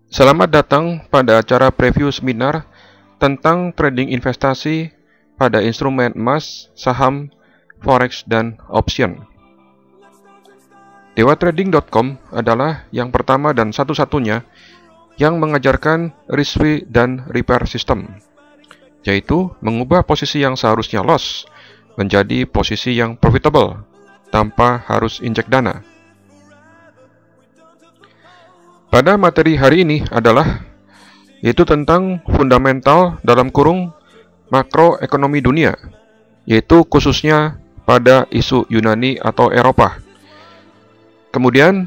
Selamat datang pada acara preview seminar tentang trading investasi pada instrumen emas, saham, forex, dan option. Dewatrading.com adalah yang pertama dan satu-satunya yang mengajarkan risk-free dan repair system, yaitu mengubah posisi yang seharusnya loss menjadi posisi yang profitable tanpa harus injek dana. Pada materi hari ini adalah yaitu tentang fundamental dalam kurung makroekonomi dunia, yaitu khususnya pada isu Yunani atau Eropa. Kemudian,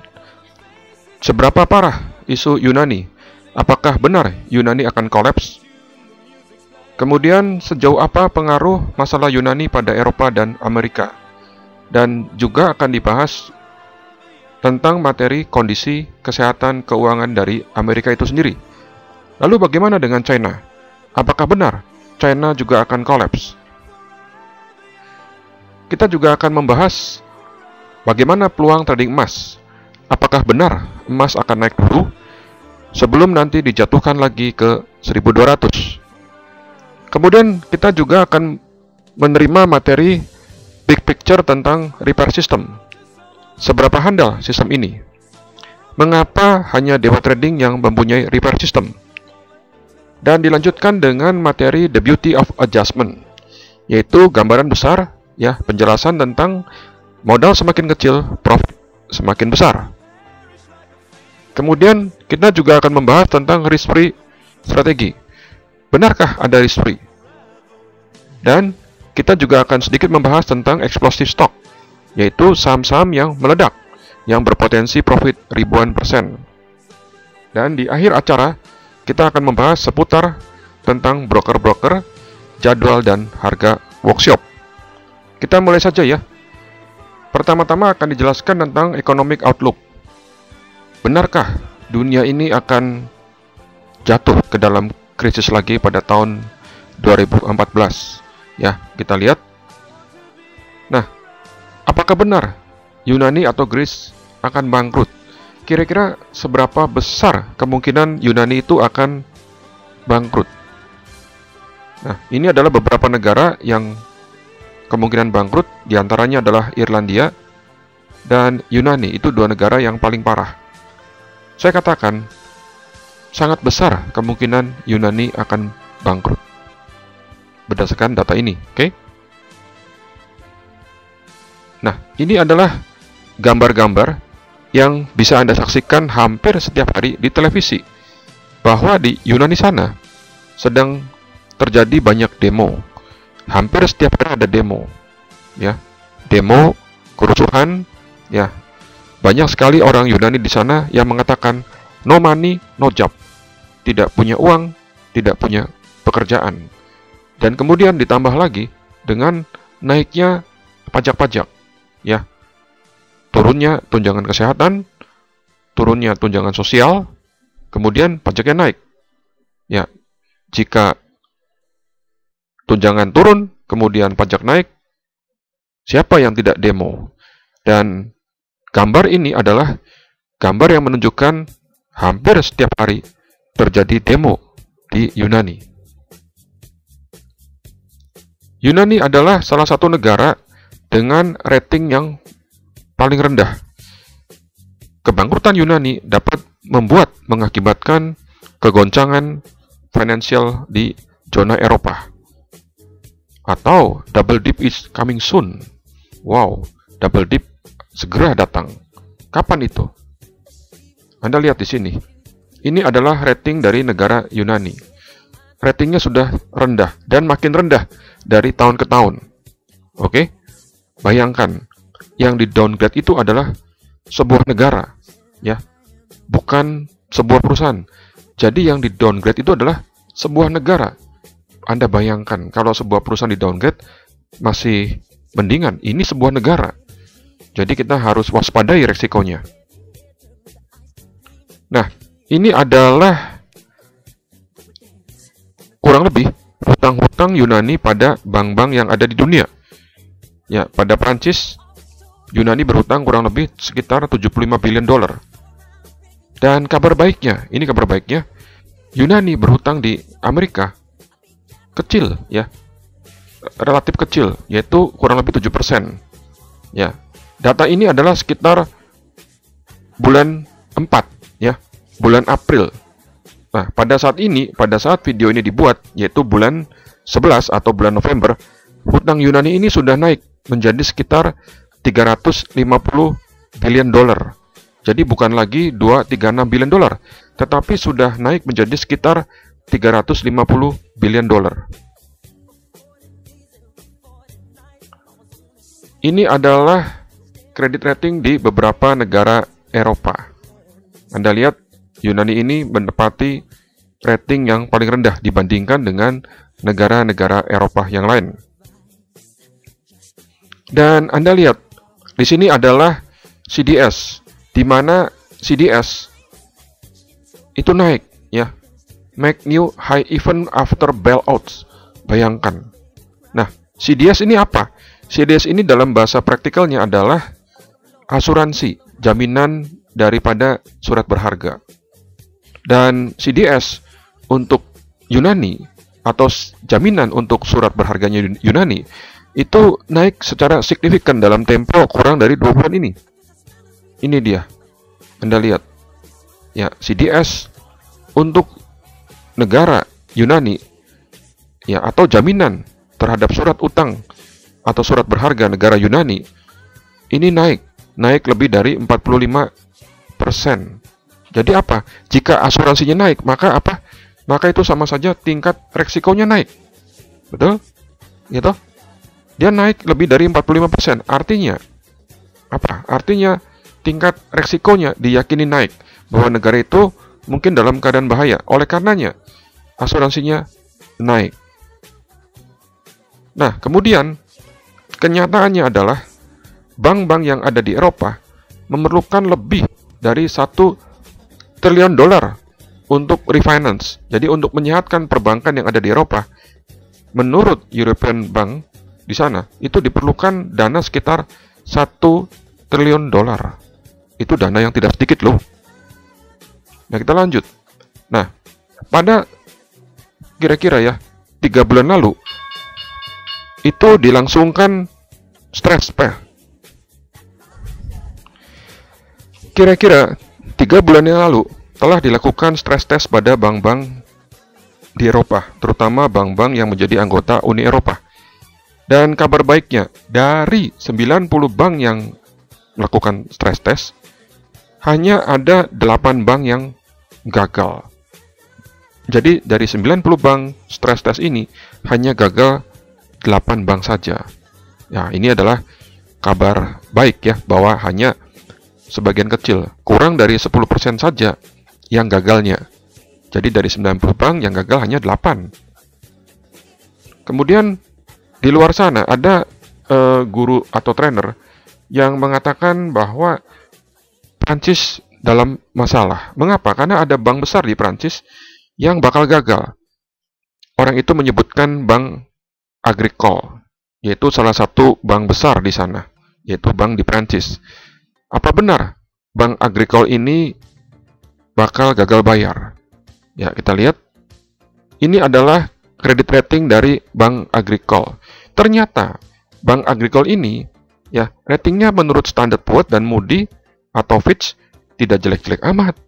seberapa parah isu Yunani? Apakah benar Yunani akan kolaps? Kemudian, sejauh apa pengaruh masalah Yunani pada Eropa dan Amerika? Dan juga akan dibahas tentang materi kondisi kesehatan keuangan dari Amerika itu sendiri. Lalu bagaimana dengan China? Apakah benar China juga akan kolaps? Kita juga akan membahas bagaimana peluang trading emas. Apakah benar emas akan naik dulu sebelum nanti dijatuhkan lagi ke 1200? Kemudian kita juga akan menerima materi big picture tentang repair system. Seberapa handal sistem ini? Mengapa hanya Dewa Trading yang mempunyai repair system? Dan dilanjutkan dengan materi The Beauty of Adjustment, yaitu gambaran besar, penjelasan tentang modal semakin kecil, profit semakin besar. Kemudian kita juga akan membahas tentang risk-free strategi. Benarkah ada risk-free? Dan kita juga akan sedikit membahas tentang explosive stock, yaitu saham-saham yang meledak, yang berpotensi profit ribuan %. Dan di akhir acara, kita akan membahas seputar tentang broker-broker, jadwal dan harga workshop. Kita mulai saja ya. Pertama-tama akan dijelaskan tentang economic outlook. Benarkah dunia ini akan jatuh ke dalam krisis lagi pada tahun 2014? Ya, kita lihat. Nah, apakah benar Yunani atau Greece akan bangkrut? Kira-kira seberapa besar kemungkinan Yunani itu akan bangkrut? Nah, ini adalah beberapa negara yang kemungkinan bangkrut, diantaranya adalah Irlandia dan Yunani. Itu dua negara yang paling parah. Saya katakan, sangat besar kemungkinan Yunani akan bangkrut berdasarkan data ini, oke? Nah, ini adalah gambar-gambar yang bisa Anda saksikan hampir setiap hari di televisi, bahwa di Yunani sana sedang terjadi banyak demo. Hampir setiap hari ada demo, demo, kerusuhan, Banyak sekali orang Yunani di sana yang mengatakan no money, no job, tidak punya uang, tidak punya pekerjaan. Dan kemudian ditambah lagi dengan naiknya pajak-pajak, turunnya tunjangan kesehatan, turunnya tunjangan sosial, kemudian pajaknya naik. Jika tunjangan turun, kemudian pajak naik, siapa yang tidak demo? Dan gambar ini adalah gambar yang menunjukkan hampir setiap hari terjadi demo di Yunani. Yunani adalah salah satu negara dengan rating yang paling rendah. Kebangkrutan Yunani dapat mengakibatkan kegoncangan finansial di zona Eropa. Atau double dip is coming soon. Wow, double dip segera datang. Kapan itu? Anda lihat di sini. Ini adalah rating dari negara Yunani. Ratingnya sudah rendah dan makin rendah dari tahun ke tahun. Oke? Bayangkan, yang di downgrade itu adalah sebuah negara, bukan sebuah perusahaan. Jadi yang di downgrade itu adalah sebuah negara. Anda bayangkan, kalau sebuah perusahaan di downgrade masih mendingan, ini sebuah negara. Jadi kita harus waspadai resikonya. Nah, ini adalah kurang lebih hutang-hutang Yunani pada bank-bank yang ada di dunia. Pada Prancis Yunani berhutang kurang lebih sekitar 75 billion dolar. Dan kabar baiknya, ini kabar baiknya, Yunani berhutang di Amerika kecil ya, relatif kecil, yaitu kurang lebih 7%. Ya, data ini adalah sekitar bulan 4 ya, bulan April. Nah, pada saat video ini dibuat, yaitu bulan 11 atau bulan November, hutang Yunani ini sudah naik menjadi sekitar 350 billion dolar. Jadi bukan lagi 236 billion dolar, tetapi sudah naik menjadi sekitar 350 billion dolar. Ini adalah kredit rating di beberapa negara Eropa. Anda lihat, Yunani ini menempati rating yang paling rendah dibandingkan dengan negara-negara Eropa yang lain. Dan Anda lihat, di sini adalah CDS, di mana CDS itu naik, ya, make new high even after bailouts. Bayangkan. Nah, CDS ini apa? CDS ini dalam bahasa praktikalnya adalah asuransi, jaminan daripada surat berharga. Dan CDS untuk Yunani atau jaminan untuk surat berharganya Yunani itu naik secara signifikan dalam tempo kurang dari 2 bulan ini. Ini dia, Anda lihat ya, CDS untuk negara Yunani ya, atau jaminan terhadap surat utang atau surat berharga negara Yunani ini naik lebih dari 45%. Jadi apa? Jika asuransinya naik, maka apa? Maka itu sama saja tingkat resikonya naik. Betul? Gitu? Dia naik lebih dari 45%. Artinya apa? Artinya tingkat resikonya diyakini naik, bahwa negara itu mungkin dalam keadaan bahaya. Oleh karenanya, asuransinya naik. Nah, kemudian kenyataannya adalah bank-bank yang ada di Eropa memerlukan lebih dari 1 triliun dolar untuk refinance. Jadi untuk menyehatkan perbankan yang ada di Eropa, menurut European Bank di sana, itu diperlukan dana sekitar 1 triliun dolar. Itu dana yang tidak sedikit loh. Nah, kita lanjut. Nah, pada kira-kira ya 3 bulan lalu, itu dilangsungkan stress test. Kira-kira 3 bulan yang lalu telah dilakukan stress test pada bank-bank di Eropa, terutama bank-bank yang menjadi anggota Uni Eropa. Dan kabar baiknya, dari 90 bank yang melakukan stress test, hanya ada 8 bank yang gagal. Jadi dari 90 bank stress test ini, hanya gagal 8 bank saja. Ya, ini adalah kabar baik ya, bahwa hanya sebagian kecil, kurang dari 10% saja yang gagalnya. Jadi dari 90 bank yang gagal hanya 8. Kemudian di luar sana ada guru atau trainer yang mengatakan bahwa Prancis dalam masalah. Mengapa? Karena ada bank besar di Prancis yang bakal gagal. Orang itu menyebutkan Bank Agricole, yaitu salah satu bank besar di sana, yaitu bank di Prancis. Apa benar Bank Agricole ini bakal gagal bayar? Ya, kita lihat. Ini adalah kredit rating dari Bank Agricole. Ternyata Bank Agricole ini ya, ratingnya menurut Standard Poor's dan Moody atau Fitch tidak jelek-jelek amat.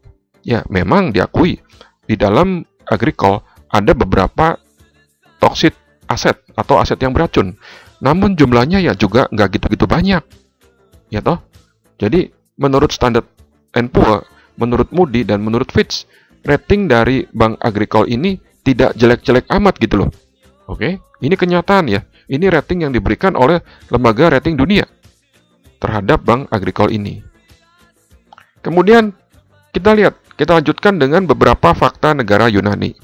Ya, memang diakui di dalam Agricole ada beberapa toxic aset atau aset yang beracun. Namun jumlahnya ya juga nggak gitu-gitu banyak. Ya toh? Jadi menurut Standard & Poor's, menurut Moody dan menurut Fitch, rating dari Bank Agricole ini tidak jelek-jelek amat gitu loh. Oke, ini kenyataan ya. Ini rating yang diberikan oleh lembaga rating dunia terhadap Bank Agricole ini. Kemudian kita lanjutkan dengan beberapa fakta negara Yunani.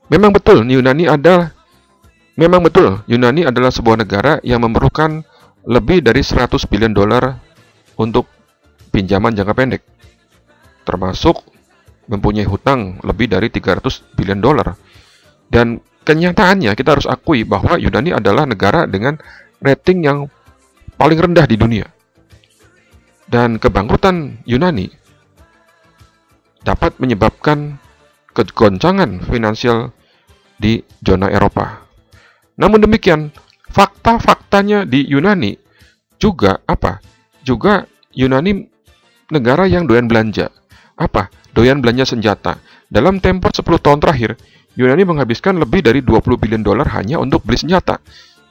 Memang betul Yunani adalah sebuah negara yang memerlukan lebih dari 100 billion dolar untuk pinjaman jangka pendek, termasuk mempunyai hutang lebih dari 300 billion dolar. Dan kenyataannya kita harus akui bahwa Yunani adalah negara dengan rating yang paling rendah di dunia. Dan kebangkrutan Yunani dapat menyebabkan kegoncangan finansial di zona Eropa. Namun demikian, fakta-faktanya di Yunani juga apa? Juga Yunani negara yang doyan belanja. Apa? Doyan belanja senjata. Dalam tempo 10 tahun terakhir, Yunani menghabiskan lebih dari 20 billion dolar hanya untuk beli senjata.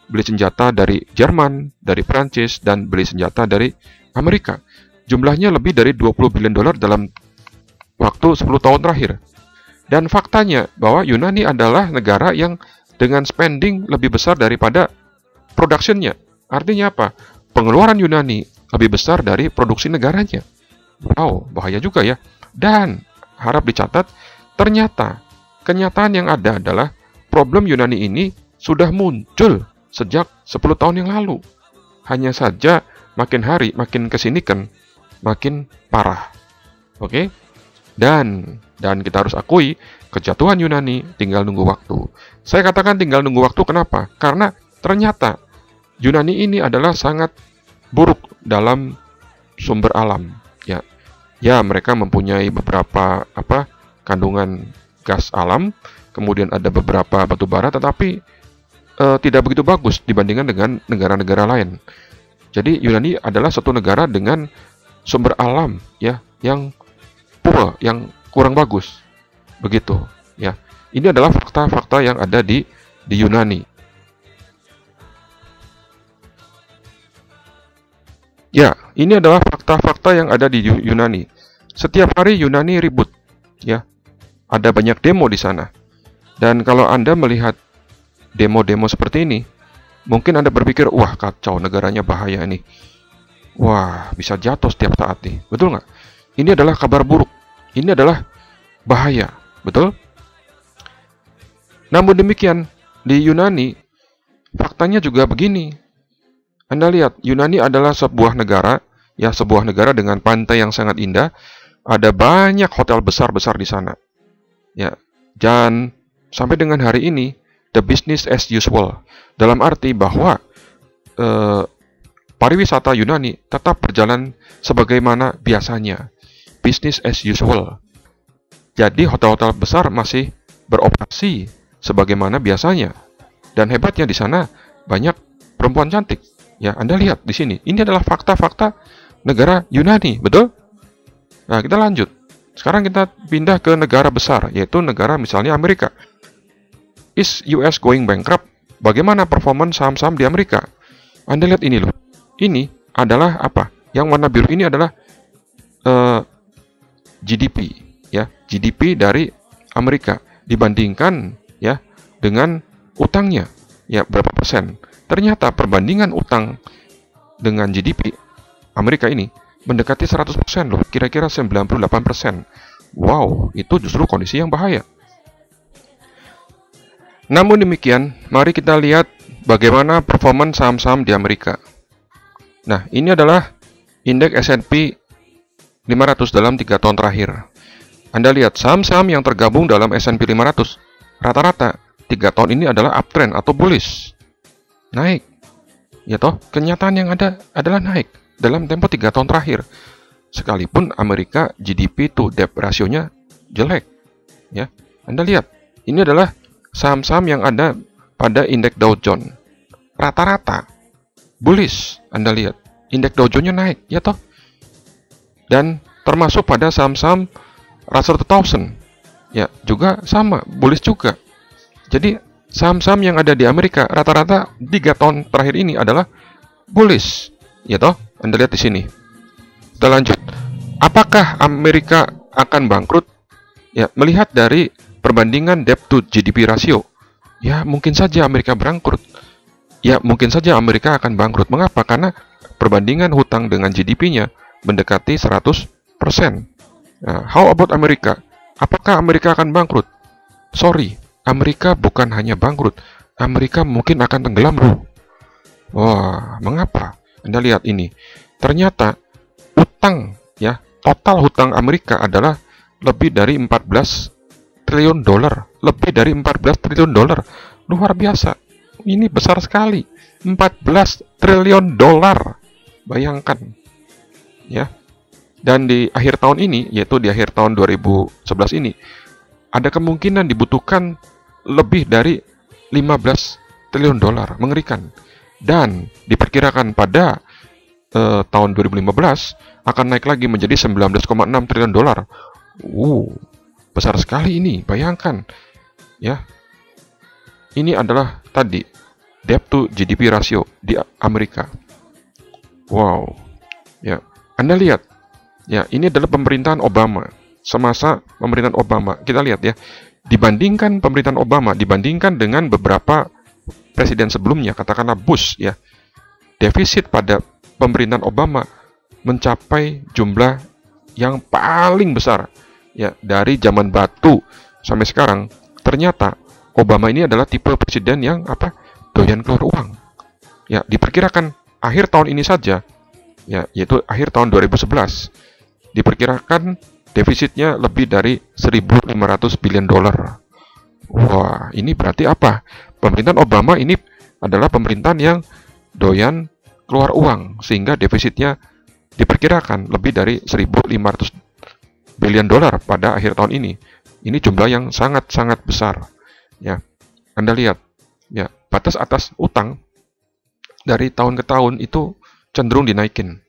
Beli senjata dari Jerman, dari Prancis, dan beli senjata dari Amerika. Jumlahnya lebih dari 20 billion dolar dalam waktu 10 tahun terakhir. Dan faktanya bahwa Yunani adalah negara yang dengan spending lebih besar daripada production-nya. Artinya apa? Pengeluaran Yunani lebih besar dari produksi negaranya. Wow, bahaya juga ya. Dan harap dicatat, ternyata kenyataan yang ada adalah problem Yunani ini sudah muncul sejak 10 tahun yang lalu. Hanya saja makin hari, makin kesini kan, makin parah. Oke? Dan kita harus akui, kejatuhan Yunani tinggal nunggu waktu. Saya katakan tinggal nunggu waktu, kenapa? Karena ternyata Yunani ini adalah sangat buruk dalam sumber alam. Ya, mereka mempunyai beberapa kandungan gas alam, kemudian ada beberapa batu bara, tetapi tidak begitu bagus dibandingkan dengan negara-negara lain. Jadi Yunani adalah satu negara dengan sumber alam ya yang poor, yang kurang bagus. Begitu ya. Ini adalah fakta-fakta yang ada di Yunani. Ya, ini adalah fakta-fakta yang ada di Yunani. Setiap hari Yunani ribut ya. Ada banyak demo di sana. Dan kalau Anda melihat demo-demo seperti ini, mungkin Anda berpikir, wah kacau, negaranya bahaya ini. Wah, bisa jatuh setiap saat nih. Betul nggak? Ini adalah kabar buruk. Ini adalah bahaya. Betul? Namun demikian, di Yunani, faktanya juga begini. Anda lihat, Yunani adalah sebuah negara, ya sebuah negara dengan pantai yang sangat indah. Ada banyak hotel besar-besar di sana. Ya, dan sampai dengan hari ini, the business as usual. Dalam arti bahwa pariwisata Yunani tetap berjalan sebagaimana biasanya. Business as usual. Jadi hotel-hotel besar masih beroperasi sebagaimana biasanya. Dan hebatnya di sana banyak perempuan cantik. Ya, Anda lihat di sini. Ini adalah fakta-fakta negara Yunani, betul? Nah, kita lanjut. Sekarang kita pindah ke negara besar, yaitu negara misalnya Amerika. Is US going bankrupt? Bagaimana performance saham-saham di Amerika? Anda lihat ini loh. Ini adalah apa? Yang warna biru ini adalah GDP, ya, GDP dari Amerika dibandingkan ya dengan utangnya, ya berapa persen? Ternyata perbandingan utang dengan GDP Amerika ini mendekati 100% loh, kira-kira 98%. Wow, itu justru kondisi yang bahaya. Namun demikian, mari kita lihat bagaimana performance saham-saham di Amerika. Nah, ini adalah indeks S&P 500 dalam 3 tahun terakhir. Anda lihat saham-saham yang tergabung dalam S&P 500, rata-rata 3 tahun ini adalah uptrend atau bullish. Naik. Ya toh, kenyataan yang ada adalah naik dalam tempo 3 tahun terakhir. Sekalipun Amerika GDP to debt rasionya jelek. Ya, Anda lihat, ini adalah saham-saham yang ada pada indeks Dow Jones. Rata-rata bullish. Anda lihat, indeks Dow Jones-nya naik, ya toh? Dan termasuk pada saham-saham Russell 2000. Ya, juga sama, bullish juga. Jadi, saham-saham yang ada di Amerika rata-rata 3 tahun terakhir ini adalah bullish. Ya toh? Anda lihat di sini. Kita lanjut. Apakah Amerika akan bangkrut? Ya, melihat dari perbandingan debt to GDP rasio. Ya, mungkin saja Amerika bangkrut. Ya, mungkin saja Amerika akan bangkrut. Mengapa? Karena perbandingan hutang dengan GDP-nya mendekati 100%. Nah, how about Amerika? Apakah Amerika akan bangkrut? Sorry, Amerika bukan hanya bangkrut. Amerika mungkin akan tenggelam, bro. Wah, mengapa? Anda lihat ini. Ternyata utang, ya, total hutang Amerika adalah lebih dari 14 triliun dolar. Lebih dari 14 triliun dolar. Luar biasa. Ini besar sekali. 14 triliun dolar. Bayangkan. Ya. Dan di akhir tahun ini, yaitu di akhir tahun 2011 ini, ada kemungkinan dibutuhkan lebih dari 15 triliun dolar. Mengerikan. Dan diperkirakan pada tahun 2015 akan naik lagi menjadi 19,6 triliun dolar. Besar sekali ini, bayangkan. Ya. Ini adalah tadi debt to GDP ratio di Amerika. Wow. Ya, Anda lihat. Ya, ini adalah pemerintahan Obama. Semasa pemerintahan Obama, kita lihat ya. Dibandingkan pemerintahan Obama, dibandingkan dengan beberapa presiden sebelumnya, katakanlah Bush ya. Defisit pada pemerintahan Obama mencapai jumlah yang paling besar ya, dari zaman batu sampai sekarang. Ternyata Obama ini adalah tipe presiden yang doyan keluar uang. Ya, diperkirakan akhir tahun ini saja ya, yaitu akhir tahun 2011, diperkirakan defisitnya lebih dari 1.500 billion dolar. Wah, ini berarti apa? Pemerintahan Obama ini adalah pemerintahan yang doyan keluar uang, sehingga defisitnya diperkirakan lebih dari 1.500 billion dolar pada akhir tahun ini. Ini jumlah yang sangat-sangat besar. Ya, Anda lihat, ya, batas atas utang dari tahun ke tahun itu cenderung dinaikin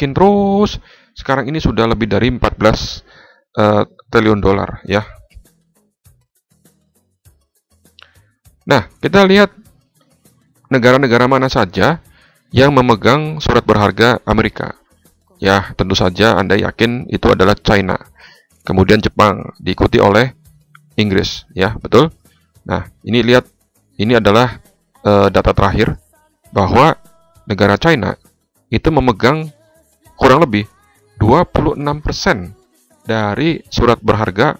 terus. Sekarang ini sudah lebih dari 14 triliun dolar, ya. Nah, kita lihat negara-negara mana saja yang memegang surat berharga Amerika. Ya, tentu saja Anda yakin itu adalah China. Kemudian Jepang, diikuti oleh Inggris, ya, betul? Nah, ini lihat, ini adalah data terakhir bahwa negara China itu memegang kurang lebih 26% dari surat berharga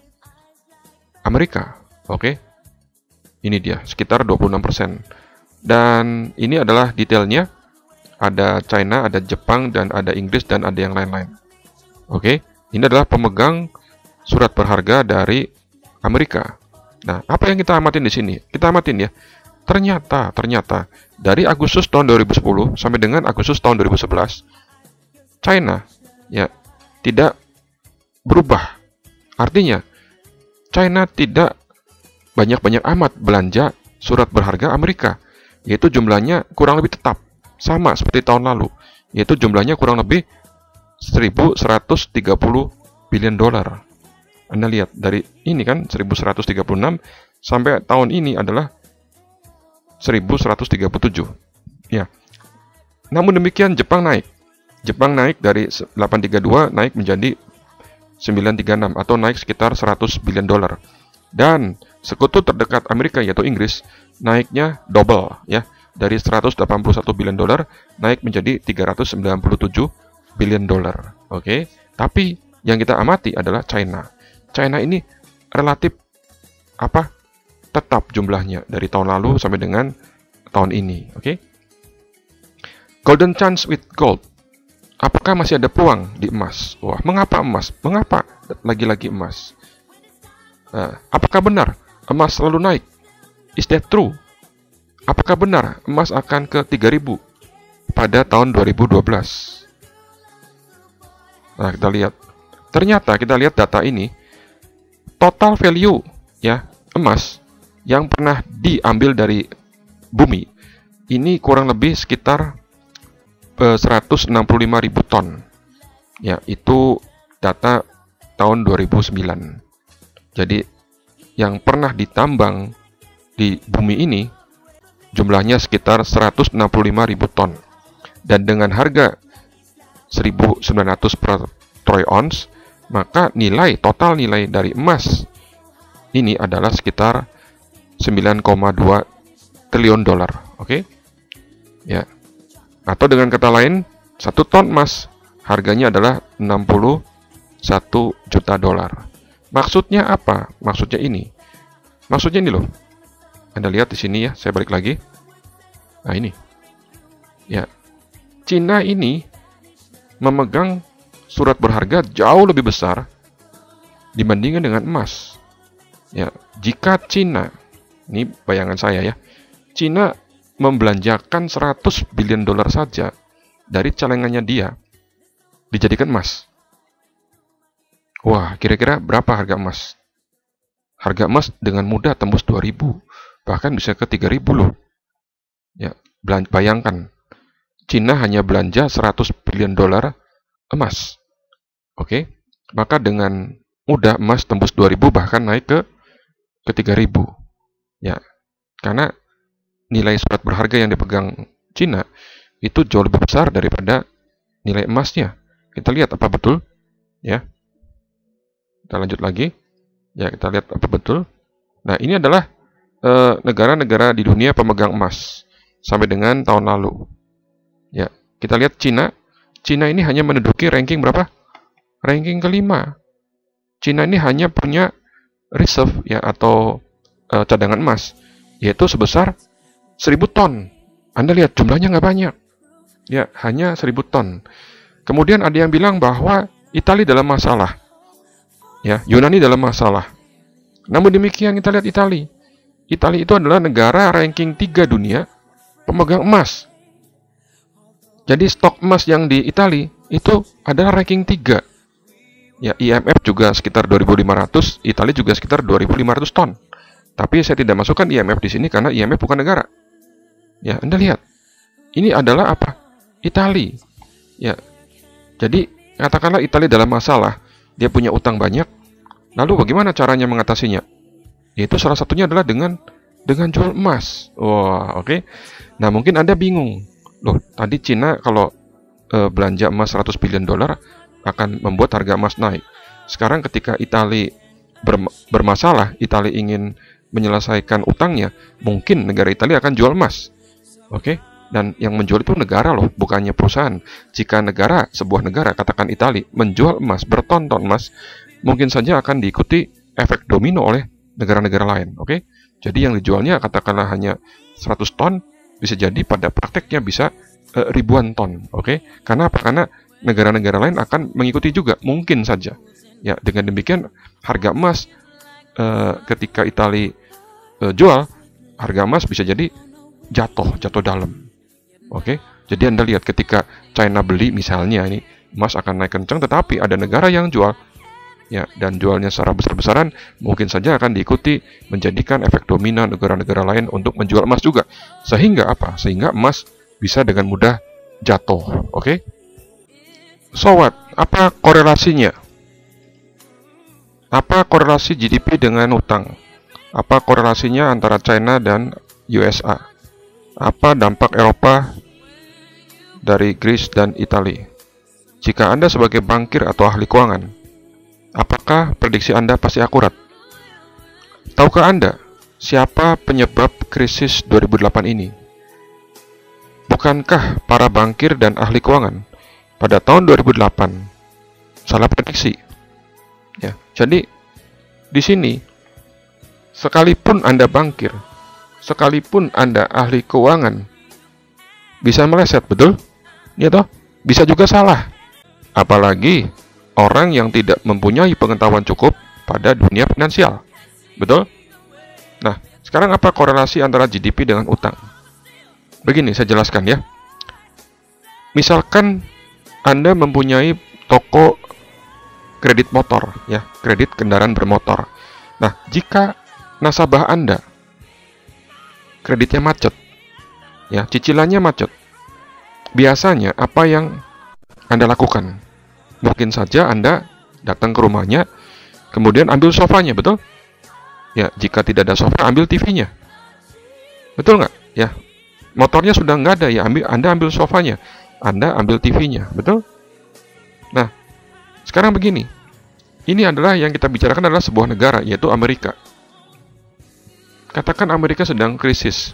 Amerika. Oke. Ini dia, sekitar 26%. Dan ini adalah detailnya. Ada China, ada Jepang, dan ada Inggris, dan ada yang lain-lain. Oke. Ini adalah pemegang surat berharga dari Amerika. Nah, apa yang kita amatin di sini? Kita amatin ya. Ternyata dari Agustus tahun 2010 sampai dengan Agustus tahun 2011, China ya tidak berubah. Artinya, China tidak banyak-banyak amat belanja surat berharga Amerika, yaitu jumlahnya kurang lebih tetap sama seperti tahun lalu, yaitu jumlahnya kurang lebih 1.130 billion dolar. Anda lihat dari ini kan 1.136 sampai tahun ini adalah 1.137. Ya. Namun demikian Jepang naik. Jepang naik dari 832 naik menjadi 936 atau naik sekitar 100 billion dolar. Dan sekutu terdekat Amerika yaitu Inggris naiknya double ya, dari 181 billion dolar naik menjadi 397 billion dolar. Oke. Tapi yang kita amati adalah China. China ini relatif tetap jumlahnya dari tahun lalu sampai dengan tahun ini. Oke. Golden chance with gold. Apakah masih ada peluang di emas? Wah, mengapa emas? Mengapa lagi-lagi emas? Apakah benar emas selalu naik? Is that true? Apakah benar emas akan ke 3.000 pada tahun 2012? Nah, kita lihat. Ternyata kita lihat data ini, total value ya emas yang pernah diambil dari bumi ini kurang lebih sekitar 165.000 ton. Ya, itu data tahun 2009. Jadi yang pernah ditambang di bumi ini jumlahnya sekitar 165.000 ton. Dan dengan harga 1.900 per troy ounce, maka total nilai dari emas ini adalah sekitar 9,2 triliun dolar. Oke? Ya. Atau dengan kata lain, 1 ton emas harganya adalah 61 juta dolar. Maksudnya apa? Maksudnya ini loh. Anda lihat di sini ya, saya balik lagi. Nah, ini. Ya. Cina ini memegang surat berharga jauh lebih besar dibandingkan dengan emas. Ya, jika Cina, ini bayangan saya ya, Cina membelanjakan 100 billion dolar saja dari celengannya dia dijadikan emas. Wah, kira-kira berapa harga emas? Harga emas dengan mudah tembus 2.000, bahkan bisa ke 3.000 loh. Ya, bayangkan, Cina hanya belanja 100 billion dolar emas. Oke, maka dengan mudah emas tembus 2.000 bahkan naik ke 3.000. Ya, karena nilai surat berharga yang dipegang Cina itu jauh lebih besar daripada nilai emasnya. Kita lihat apa betul, ya. Kita lanjut lagi. Ya, kita lihat apa betul. Nah, ini adalah negara-negara di dunia pemegang emas sampai dengan tahun lalu. Ya, kita lihat Cina. Cina ini hanya menduduki ranking berapa? Ranking kelima. Cina ini hanya punya reserve ya atau cadangan emas yaitu sebesar 1.000 ton. Anda lihat jumlahnya nggak banyak. Ya, hanya 1.000 ton. Kemudian ada yang bilang bahwa Italia dalam masalah. Ya, Yunani dalam masalah. Namun demikian kita lihat Italia. Italia itu adalah negara ranking 3 dunia pemegang emas. Jadi stok emas yang di Italia itu adalah ranking 3. Ya, IMF juga sekitar 2.500, Italia juga sekitar 2.500 ton. Tapi saya tidak masukkan IMF di sini karena IMF bukan negara. Ya, Anda lihat. Ini adalah apa? Italia. Ya. Jadi, katakanlah Italia dalam masalah, dia punya utang banyak. Lalu bagaimana caranya mengatasinya? Yaitu salah satunya adalah dengan jual emas. Wah, oke. Nah, mungkin Anda bingung. Loh, tadi Cina kalau belanja emas 100 billion dolar akan membuat harga emas naik. Sekarang ketika Italia bermasalah, Italia ingin menyelesaikan utangnya, mungkin negara Italia akan jual emas. Oke? Dan yang menjual itu negara loh, bukannya perusahaan. Jika negara, sebuah negara, katakan Italia, menjual emas, berton-ton emas, mungkin saja akan diikuti efek domino oleh negara-negara lain. Oke? Jadi yang dijualnya katakanlah hanya 100 ton, bisa jadi pada prakteknya bisa ribuan ton. Oke? Karena apa? Karena negara-negara lain akan mengikuti juga, mungkin saja. Ya, dengan demikian harga emas ketika Italia jual, harga emas bisa jadi jatuh dalam. Oke? Jadi Anda lihat ketika China beli misalnya ini emas akan naik kencang, tetapi ada negara yang jual, ya, dan jualnya secara besar-besaran, mungkin saja akan diikuti menjadikan efek domino negara-negara lain untuk menjual emas juga. Sehingga apa? Sehingga emas bisa dengan mudah jatuh. Oke? So what? Apa korelasinya? Apa korelasi GDP dengan utang? Apa korelasinya antara China dan USA? Apa dampak Eropa dari Greece dan Italia? Jika Anda sebagai bankir atau ahli keuangan, apakah prediksi Anda pasti akurat? Tahukah Anda siapa penyebab krisis 2008 ini? Bukankah para bankir dan ahli keuangan pada tahun 2008 salah prediksi? Ya, jadi di sini sekalipun Anda bankir, sekalipun Anda ahli keuangan, bisa meleset, betul? Ya toh? Bisa juga salah. Apalagi orang yang tidak mempunyai pengetahuan cukup pada dunia finansial. Betul? Nah, sekarang apa korelasi antara GDP dengan utang? Begini, saya jelaskan ya. Misalkan Anda mempunyai toko kredit motor, ya, kredit kendaraan bermotor. Nah, jika nasabah Anda kreditnya macet, ya, cicilannya macet, biasanya apa yang Anda lakukan? Mungkin saja Anda datang ke rumahnya, kemudian ambil sofanya, betul? Ya, jika tidak ada sofa, ambil TV-nya. Betul nggak? Ya, motornya sudah nggak ada, ya, Anda ambil sofanya, Anda ambil TV-nya, betul? Nah, sekarang begini, ini adalah yang kita bicarakan adalah sebuah negara, yaitu Amerika. Katakan Amerika sedang krisis.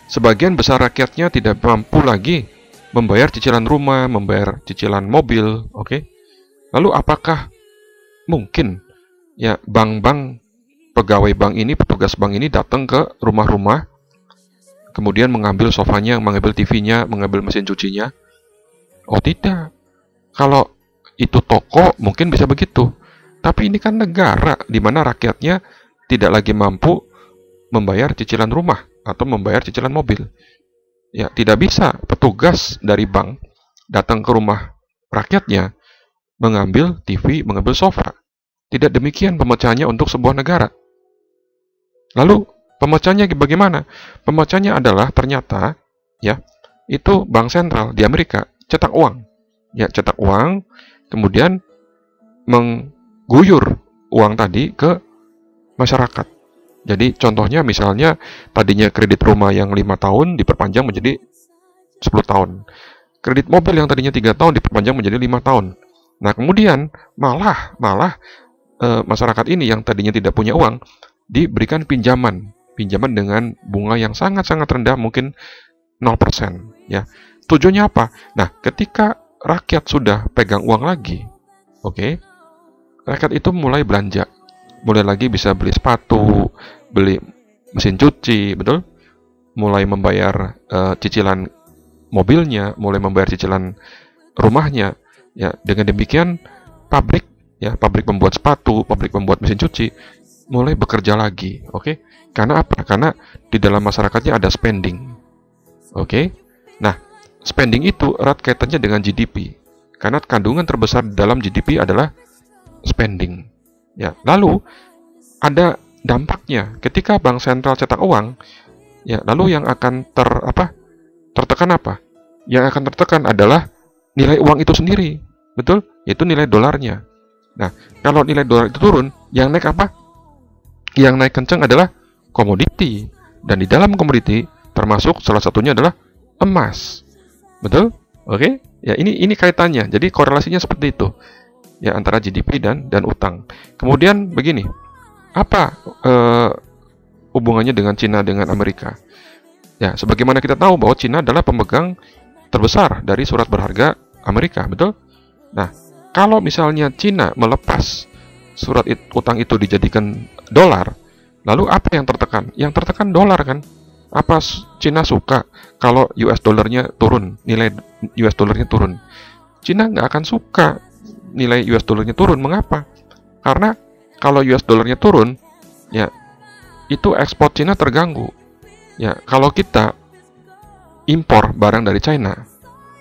Sebagian besar rakyatnya tidak mampu lagi membayar cicilan rumah, membayar cicilan mobil, oke? Lalu apakah mungkin ya bank-bank, pegawai bank ini, petugas bank ini datang ke rumah-rumah, kemudian mengambil sofanya, mengambil TV-nya, mengambil mesin cucinya? Oh tidak. Kalau itu toko mungkin bisa begitu. Tapi ini kan negara di mana rakyatnya tidak lagi mampu membayar cicilan rumah atau membayar cicilan mobil. Ya, tidak bisa petugas dari bank datang ke rumah rakyatnya mengambil TV, mengambil sofa. Tidak demikian pemecahannya untuk sebuah negara. Lalu pemecahannya bagaimana? Pemecahannya adalah ternyata ya, itu bank sentral di Amerika cetak uang. Ya, cetak uang, kemudian mengguyur uang tadi ke masyarakat. Jadi contohnya misalnya tadinya kredit rumah yang 5 tahun diperpanjang menjadi 10 tahun. Kredit mobil yang tadinya 3 tahun diperpanjang menjadi 5 tahun. Nah, kemudian malah masyarakat ini yang tadinya tidak punya uang diberikan pinjaman dengan bunga yang sangat-sangat rendah, mungkin 0%, ya. Tujuannya apa? Nah, ketika rakyat sudah pegang uang lagi, oke, rakyat itu mulai belanja. Mulai lagi bisa beli sepatu, beli mesin cuci, betul? Mulai membayar cicilan mobilnya, mulai membayar cicilan rumahnya. Ya, dengan demikian pabrik pembuat sepatu, pabrik pembuat mesin cuci mulai bekerja lagi, oke? Karena apa? Karena di dalam masyarakatnya ada spending, oke? Nah, spending itu erat kaitannya dengan GDP, karena kandungan terbesar dalam GDP adalah spending. Ya, lalu ada dampaknya ketika bank sentral cetak uang, ya, lalu yang akan tertekan apa? Yang akan tertekan adalah nilai uang itu sendiri, betul? Yaitu nilai dolarnya. Nah, kalau nilai dolar itu turun, yang naik apa? Yang naik kencang adalah komoditi, dan di dalam komoditi termasuk salah satunya adalah emas, betul? Oke? Ya, ini kaitannya. Jadi korelasinya seperti itu, ya, antara GDP dan utang. Kemudian begini, apa hubungannya dengan Cina dengan Amerika? Ya, sebagaimana kita tahu bahwa Cina adalah pemegang terbesar dari surat berharga Amerika, betul? Nah, kalau misalnya Cina melepas surat utang itu dijadikan dolar, lalu apa yang tertekan? Yang tertekan dolar kan? Apa Cina suka kalau US dollarnya turun, nilai US dollarnya turun? Cina nggak akan suka nilai US dollarnya turun. Mengapa? Karena kalau US dollarnya turun, ya, itu ekspor Cina terganggu. Ya, kalau kita impor barang dari China,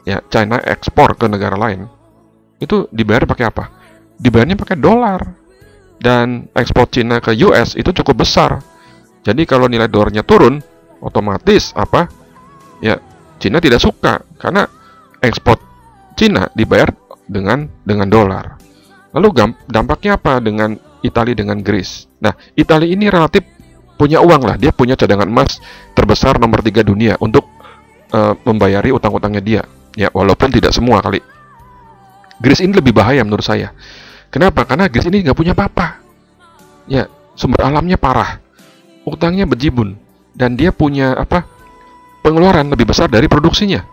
ya, China ekspor ke negara lain, itu dibayar pakai apa? Dibayarnya pakai dolar. Dan ekspor Cina ke US itu cukup besar. Jadi kalau nilai dolarnya turun, otomatis apa? Ya, Cina tidak suka karena ekspor Cina dibayar dengan dolar. Lalu dampaknya apa dengan Italia, dengan Greece? Nah, Italia ini relatif punya uang lah. Dia punya cadangan emas terbesar nomor 3 dunia untuk membayari utang-utangnya dia. Ya, walaupun tidak semua kali. Greece ini lebih bahaya menurut saya. Kenapa? Karena Greece ini nggak punya apa-apa. Ya, sumber alamnya parah, utangnya bejibun, dan dia punya pengeluaran lebih besar dari produksinya,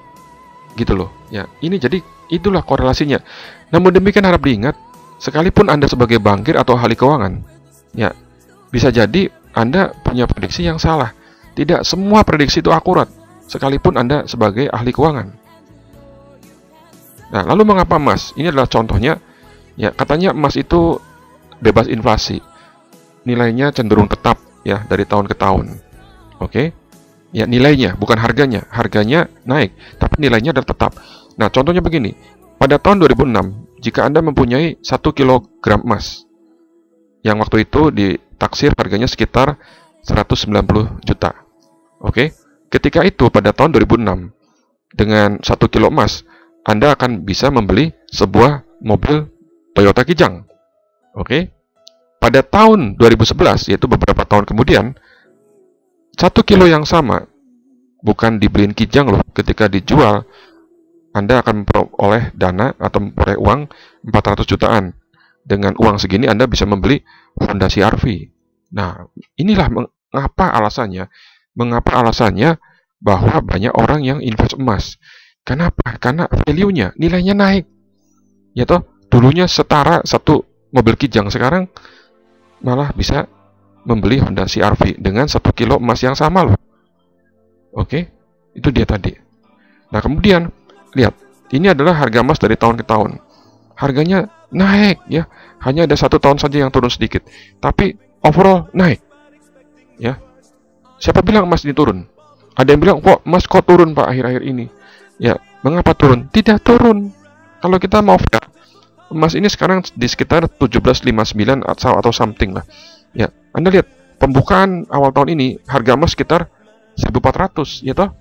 gitu loh. Ya, ini jadi itulah korelasinya. Namun demikian harap diingat, sekalipun Anda sebagai bankir atau ahli keuangan, ya, bisa jadi Anda punya prediksi yang salah. Tidak semua prediksi itu akurat, sekalipun Anda sebagai ahli keuangan. Nah, lalu mengapa emas? Ini adalah contohnya. Ya, katanya emas itu bebas inflasi. Nilainya cenderung tetap, ya, dari tahun ke tahun. Oke? Ya, nilainya, bukan harganya. Harganya naik, tapi nilainya adalah tetap. Nah, contohnya begini. Pada tahun 2006, jika Anda mempunyai 1 kilogram emas, yang waktu itu ditaksir harganya sekitar 190 juta. Oke? Ketika itu, pada tahun 2006, dengan 1 kilo emas, Anda akan bisa membeli sebuah mobil Toyota Kijang. Oke. Pada tahun 2011, yaitu beberapa tahun kemudian, 1 kilo yang sama bukan dibeliin Kijang loh. Ketika dijual, Anda akan memperoleh dana atau memperoleh uang 400 jutaan. Dengan uang segini Anda bisa membeli Honda CR-V. Nah, inilah mengapa alasannya bahwa banyak orang yang invest emas. Kenapa? Karena value-nya, nilainya naik. Ya toh? Dulunya setara satu mobil Kijang, sekarang malah bisa membeli Honda CR-V dengan 1 kilo emas yang sama loh. Oke, itu dia tadi. Nah, kemudian lihat, ini adalah harga emas dari tahun ke tahun. Harganya naik, ya. Hanya ada 1 tahun saja yang turun sedikit, tapi overall naik, ya. Siapa bilang emas ini turun? Ada yang bilang, emas kok turun Pak akhir-akhir ini? Ya, mengapa turun? Tidak turun. Kalau kita mau fair, emas ini sekarang di sekitar 1759 atau something lah. Ya, Anda lihat pembukaan awal tahun ini harga emas sekitar 1400, ya toh?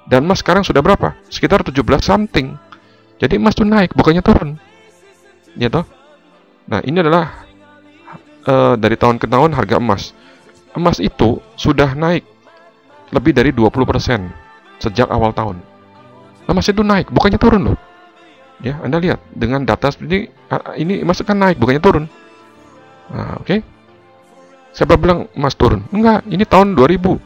Dan emas sekarang sudah berapa? Sekitar 17 something. Jadi emas itu naik, bukannya turun. Ya toh? Nah, ini adalah dari tahun ke tahun harga emas. Emas itu sudah naik lebih dari 20% sejak awal tahun. Emas itu naik, bukannya turun loh. Ya, Anda lihat dengan data seperti ini emas kan naik, bukannya turun. Nah, oke. Siapa bilang emas turun? Enggak, ini tahun 2000.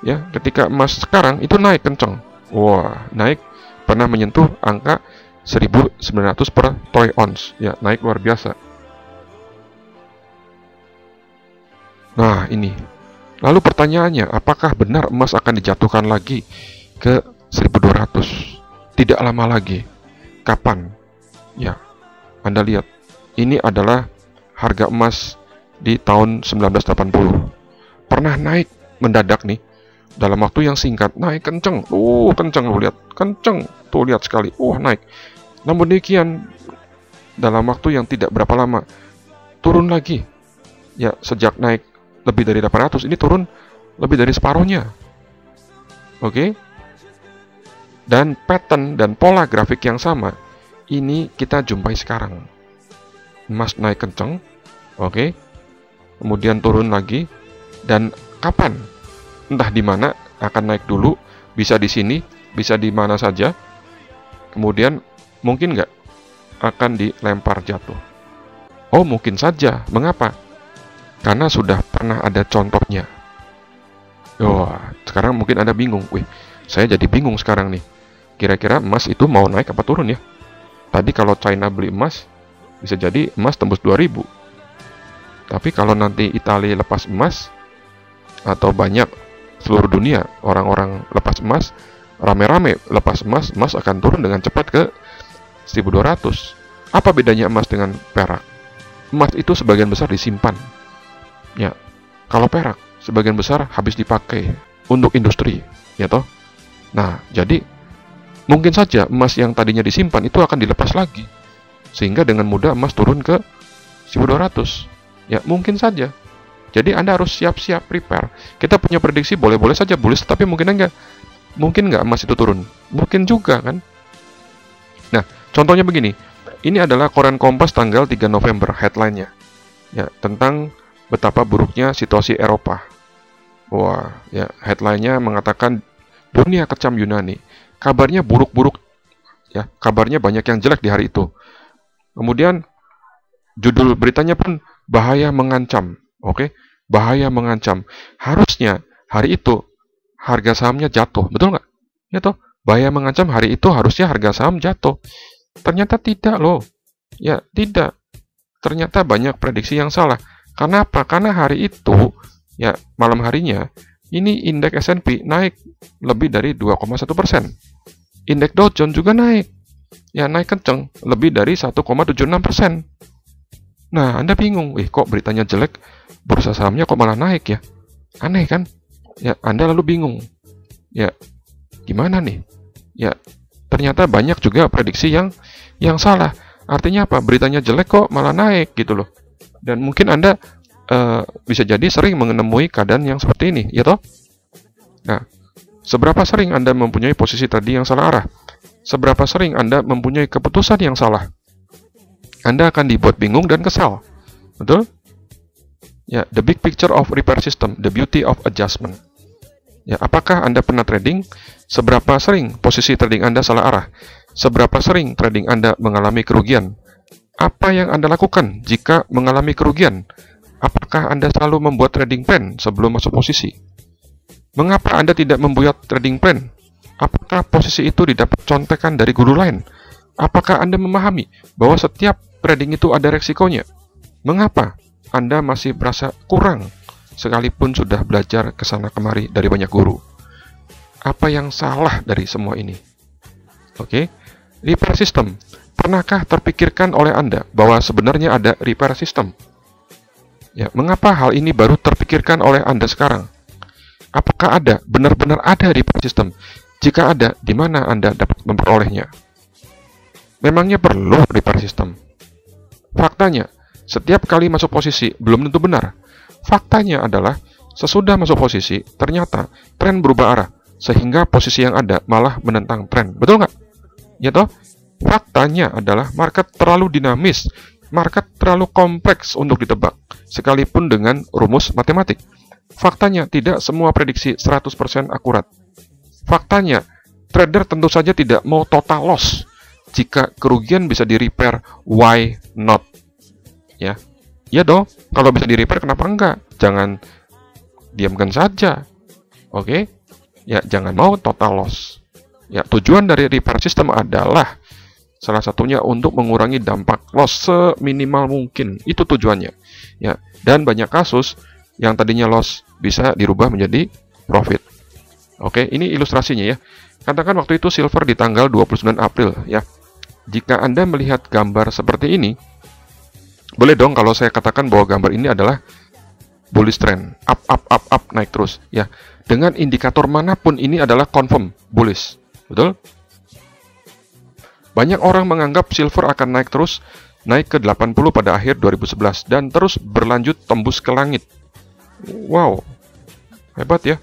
Ya, ketika emas sekarang itu naik kenceng. Wah, naik pernah menyentuh angka 1900 per troy ounce. Ya, naik luar biasa. Nah, ini. Lalu pertanyaannya, apakah benar emas akan dijatuhkan lagi ke 1200? Tidak lama lagi. Kapan? Ya, Anda lihat. Ini adalah harga emas di tahun 1980. Pernah naik mendadak nih. Dalam waktu yang singkat, naik kenceng. Kenceng, lu lihat. Kenceng. Tuh, lihat sekali. Naik. Namun demikian, dalam waktu yang tidak berapa lama, turun lagi. Ya, sejak naik lebih dari 800, ini turun lebih dari separuhnya. Oke? Dan pattern dan pola grafik yang sama, ini kita jumpai sekarang. Emas naik kenceng, oke? Kemudian turun lagi, dan kapan? Entah di mana akan naik dulu, bisa di sini, bisa di mana saja. Kemudian mungkin nggak akan dilempar jatuh? Oh, mungkin saja. Mengapa? Karena sudah pernah ada contohnya. Sekarang mungkin Anda bingung. Saya jadi bingung sekarang nih. Kira-kira emas itu mau naik apa turun ya? Tadi kalau China beli emas, bisa jadi emas tembus 2000. Tapi kalau nanti Italia lepas emas, atau banyak seluruh dunia orang-orang lepas emas, rame-rame lepas emas, emas akan turun dengan cepat ke 1200. Apa bedanya emas dengan perak? Emas itu sebagian besar disimpan. Ya, kalau perak sebagian besar habis dipakai untuk industri, ya toh. Nah, jadi mungkin saja emas yang tadinya disimpan itu akan dilepas lagi, sehingga dengan mudah emas turun ke 1200. Ya, mungkin saja. Jadi Anda harus siap-siap prepare. Kita punya prediksi boleh-boleh saja bullish, tapi mungkin nggak emas itu turun. Mungkin juga kan. Nah, contohnya begini. Ini adalah koran Kompas tanggal 3 November headline-nya. Ya, tentang betapa buruknya situasi Eropa. Ya, headline-nya mengatakan dunia kecam Yunani. Kabarnya buruk-buruk. Ya, kabarnya banyak yang jelek di hari itu. Kemudian judul beritanya pun bahaya mengancam. Oke, bahaya mengancam. Harusnya hari itu harga sahamnya jatuh, betul nggak? Ya toh, bahaya mengancam hari itu harusnya harga saham jatuh. Ternyata tidak loh. Ya, tidak. Ternyata banyak prediksi yang salah. Karena apa? Karena hari itu, ya malam harinya, ini indeks S&P naik lebih dari 2,1%. Indeks Dow Jones juga naik. Ya, naik kenceng, lebih dari 1,76%. Nah, Anda bingung, kok beritanya jelek, bursa sahamnya kok malah naik ya? Aneh kan? Ya, Anda lalu bingung. Ya, gimana nih? Ya, ternyata banyak juga prediksi yang salah. Artinya apa? Beritanya jelek kok malah naik gitu loh. Dan mungkin Anda bisa jadi sering menemui keadaan yang seperti ini, ya toh? Nah, seberapa sering Anda mempunyai posisi tadi yang salah arah? Seberapa sering Anda mempunyai keputusan yang salah? Anda akan dibuat bingung dan kesal. Betul? Ya, the big picture of repair system, the beauty of adjustment. Ya, apakah Anda pernah trading? Seberapa sering posisi trading Anda salah arah? Seberapa sering trading Anda mengalami kerugian? Apa yang Anda lakukan jika mengalami kerugian? Apakah Anda selalu membuat trading plan sebelum masuk posisi? Mengapa Anda tidak membuat trading plan? Apakah posisi itu didapat contekan dari guru lain? Apakah Anda memahami bahwa setiap trading itu ada resikonya? Mengapa Anda masih merasa kurang sekalipun sudah belajar kesana kemari dari banyak guru? Apa yang salah dari semua ini? Oke, repair system. Pernahkah terpikirkan oleh Anda bahwa sebenarnya ada repair system? Ya, mengapa hal ini baru terpikirkan oleh Anda sekarang? Apakah ada? Benar-benar ada reaper system? Jika ada, di mana Anda dapat memperolehnya? Memangnya perlu reaper system? Faktanya, setiap kali masuk posisi belum tentu benar. Faktanya adalah, sesudah masuk posisi, ternyata tren berubah arah, sehingga posisi yang ada malah menentang tren. Betul nggak? Ya toh? Faktanya adalah market terlalu dinamis, market terlalu kompleks untuk ditebak, sekalipun dengan rumus matematik. Faktanya, tidak semua prediksi 100% akurat. Faktanya, trader tentu saja tidak mau total loss. Jika kerugian bisa di-repair, why not? Ya, ya dong. Kalau bisa di-repair, kenapa enggak? Jangan diamkan saja. Oke? Ya, jangan mau total loss. Ya, tujuan dari repair system adalah salah satunya untuk mengurangi dampak loss seminimal mungkin. Itu tujuannya. Ya, dan banyak kasus yang tadinya loss bisa dirubah menjadi profit. Oke, ini ilustrasinya ya. Katakan waktu itu silver di tanggal 29 April ya. Jika Anda melihat gambar seperti ini, boleh dong kalau saya katakan bahwa gambar ini adalah bullish trend, up, naik terus ya. Dengan indikator manapun ini adalah confirm bullish. Betul? Banyak orang menganggap silver akan naik terus, naik ke 80 pada akhir 2011 dan terus berlanjut tembus ke langit. Wow, hebat ya.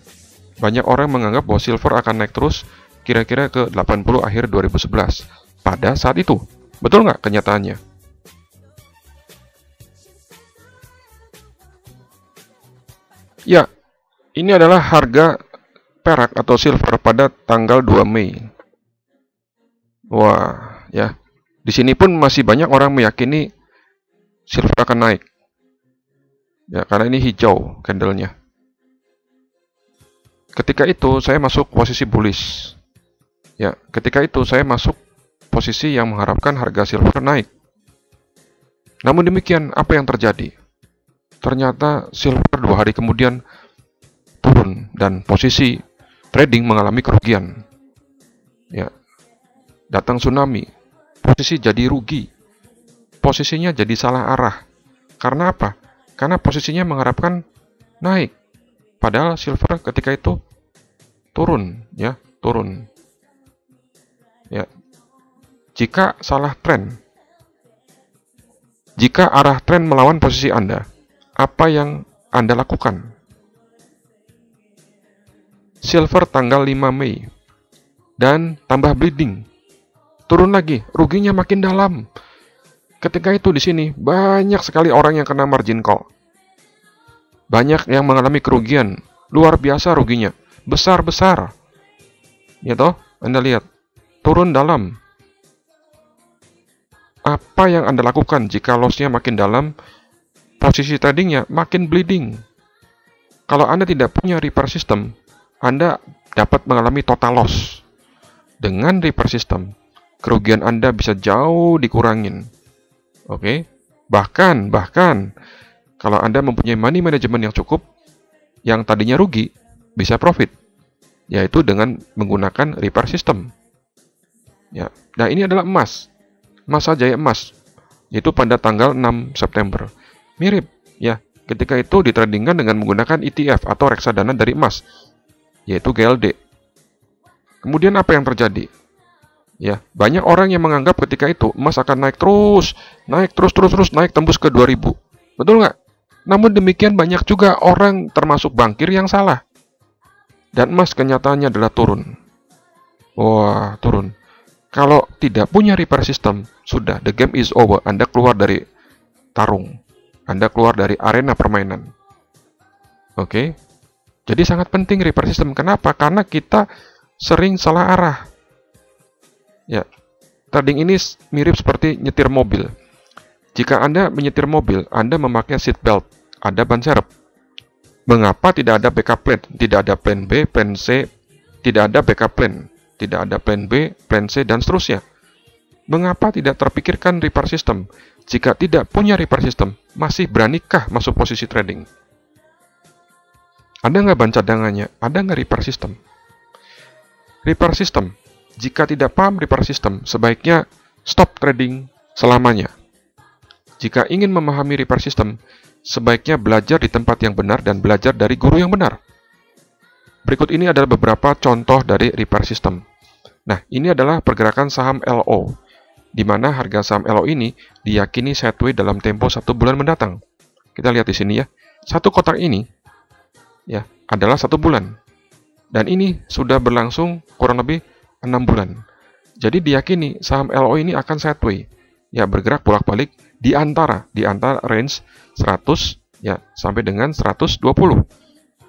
Banyak orang menganggap bahwa silver akan naik terus kira-kira ke 80 akhir 2011 pada saat itu. Betul nggak kenyataannya? Ya, ini adalah harga perak atau silver pada tanggal 2 Mei. Wah, ya. Di sini pun masih banyak orang meyakini silver akan naik. Ya, karena ini hijau candlenya. Ketika itu saya masuk posisi bullish. Ya, ketika itu saya masuk posisi yang mengharapkan harga silver naik. Namun demikian, apa yang terjadi? Ternyata silver 2 hari kemudian turun dan posisi trading mengalami kerugian. Ya, datang tsunami, posisi jadi rugi. Posisinya jadi salah arah. Karena apa? Karena posisinya mengharapkan naik. Padahal silver ketika itu turun, ya, turun. Ya. Jika salah tren, jika arah tren melawan posisi Anda, apa yang Anda lakukan? Silver tanggal 5 Mei dan tambah bleeding. Turun lagi, ruginya makin dalam. Ketika itu di sini banyak sekali orang yang kena margin call. Banyak yang mengalami kerugian, luar biasa ruginya, besar-besar. Ya toh, Anda lihat, turun dalam. Apa yang Anda lakukan jika loss-nya makin dalam, posisi tradingnya makin bleeding? Kalau Anda tidak punya repair system, Anda dapat mengalami total loss. Dengan repair system, kerugian Anda bisa jauh dikurangin. Oke? Bahkan kalau Anda mempunyai money management yang cukup, yang tadinya rugi bisa profit, yaitu dengan menggunakan repair system. Ya. Nah, ini adalah emas. Masa jaya emas, yaitu pada tanggal 6 September. Mirip, ya. Ketika itu ditradingkan dengan menggunakan ETF atau reksadana dari emas, yaitu GLD. Kemudian apa yang terjadi? Ya, banyak orang yang menganggap ketika itu emas akan naik terus, naik tembus ke 2000. Betul nggak? Namun demikian banyak juga orang termasuk bankir yang salah. Dan emas kenyataannya adalah turun. Wah, turun. Kalau tidak punya repair system, sudah, the game is over. Anda keluar dari tarung. Anda keluar dari arena permainan. Oke? Jadi sangat penting repair system. Kenapa? Karena kita sering salah arah. Ya, trading ini mirip seperti nyetir mobil. Jika Anda menyetir mobil, Anda memakai seat belt, ada ban serep. Mengapa tidak ada backup plan? Tidak ada plan B, plan C, tidak ada backup plan. Tidak ada plan B, plan C, dan seterusnya. Mengapa tidak terpikirkan repair system? Jika tidak punya repair system, masih beranikah masuk posisi trading? Ada nggak ban cadangannya? Ada nggak repair system? Repair system. Jika tidak paham repair system, sebaiknya stop trading selamanya. Jika ingin memahami repair system, sebaiknya belajar di tempat yang benar dan belajar dari guru yang benar. Berikut ini adalah beberapa contoh dari repair system. Nah, ini adalah pergerakan saham LO, di mana harga saham LO ini diyakini sideways dalam tempo 1 bulan mendatang. Kita lihat di sini ya. Satu kotak ini ya adalah 1 bulan. Dan ini sudah berlangsung kurang lebih 6 bulan. Jadi diyakini saham LO ini akan sideways, ya bergerak bolak-balik di antara range 100 ya sampai dengan 120.